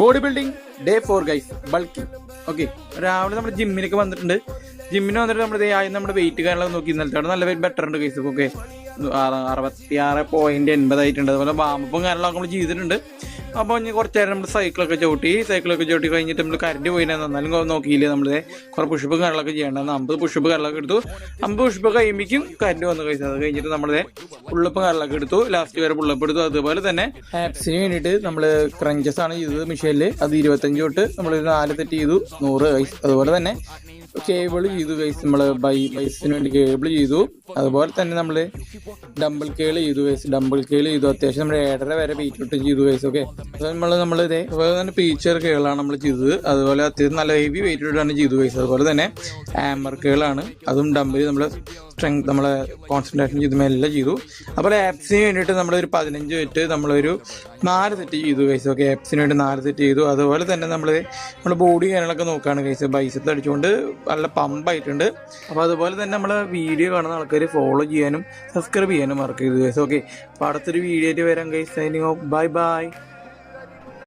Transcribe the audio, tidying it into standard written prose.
Body building day 4 guys, bulking. Okay, രാവിലെ നമ്മൾ ജിമ്മിലേക്ക് വന്നിട്ടുണ്ട്. ജിമ്മിന് വന്നിട്ട് നമ്മുടെ വെയിറ്റ് കാര്യങ്ങളൊക്കെ നോക്കി. ഇന്നലത്തെ നല്ല വെയിറ്റ് ബെറ്റർ ഉണ്ട് ഗൈസ്. ഓക്കെ, 66.80 ആയിട്ടുണ്ട്. അതുപോലെ വാമപ്പും കാര്യങ്ങളൊക്കെ നമ്മൾ ചെയ്തിട്ടുണ്ട്. അപ്പോൾ ഇനി കുറച്ച് നേരം നമ്മൾ സൈക്കിളൊക്കെ ചവിട്ടി കഴിഞ്ഞിട്ട് നമ്മൾ കറണ്ട് പോയിട്ടാണ്. എന്നാലും നോക്കിയില്ലേ, നമ്മൾ കുറേ പുഷപ്പ് കാര്യങ്ങളൊക്കെ ചെയ്യേണ്ടത്. 50 പുഷപ്പ് കാര്യങ്ങളൊക്കെ എടുത്തു. 50 പുഷപ്പ് കഴിയുമ്പോഴേക്കും കറണ്ട് വന്നു കഴിച്ചത്. അത് കഴിഞ്ഞിട്ട് നമ്മളെ പുള്ളപ്പ് കാര്യങ്ങളൊക്കെ എടുത്തു. ലാസ്റ്റ് വരെ പുള്ളപ്പ് എടുത്തു. അതുപോലെ തന്നെ ആപ്സിന് വേണ്ടിയിട്ട് നമ്മൾ ക്രഞ്ചസ് ആണ് ചെയ്തത് മെഷീനിൽ. അത് 25 തൊട്ട് നമ്മൾ 4 സെറ്റ് ചെയ്തു, 100 ഗൈസ്. അതുപോലെ തന്നെ കേബിൾ ചെയ്തു ഗൈസ്. നമ്മൾ ബൈസിന് വേണ്ടി കേബിൾ ചെയ്തു. അതുപോലെ തന്നെ നമ്മൾ ഡംബിൾ കേൾ ചെയ്തു ഗൈസ്. അത്യാവശ്യം നമ്മൾ 7.5 വരെ വെയിറ്റ് ഇട്ട് ചെയ്തു ഗൈസ്. ഓക്കെ, നമ്മളിതേ അതുപോലെ തന്നെ ഫീച്ചർ കേളാണ് നമ്മൾ ചെയ്തത്. അതുപോലെ അത്യാവശ്യം നല്ല ഹെവി വെയിറ്റ് ഇട്ടാണ് ചെയ്തു ഗൈസ്. അതുപോലെ തന്നെ ആമർ കേളാണ്, അതും ഡംബിൽ നമ്മൾ സ്ട്രെങ്ത് നമ്മളെ കോൺസെൻട്രേഷൻ ചെയ്ത് എല്ലാം ചെയ്തു. അതുപോലെ ആപ്സിന് വേണ്ടിയിട്ട് നമ്മളൊരു 15 വെച്ച് നമ്മളൊരു 4 സെറ്റ് ചെയ്തു ഗൈസ്. ഓക്കെ, ആപ്സിന് വേണ്ടി 4 സെറ്റ് ചെയ്തു. അതുപോലെ തന്നെ നമ്മുടെ ബോഡി കാര്യങ്ങളൊക്കെ നോക്കുകയാണ് ഗൈസ്. ബൈസെപ്സ് അടിച്ചുകൊണ്ട് നല്ല പമ്പായിട്ടുണ്ട്. അപ്പോൾ അതുപോലെ തന്നെ നമ്മളെ വീഡിയോ കാണുന്ന ആൾക്കാർ ഫോളോ ചെയ്യാനും സബ്സ്ക്രൈബ് ചെയ്യാനും മറക്കരുത് ഗൈസ്. ഓക്കെ, അപ്പോൾ അടുത്തൊരു വീഡിയോ ആയിട്ട് വരാം guys. Signing off, bye bye.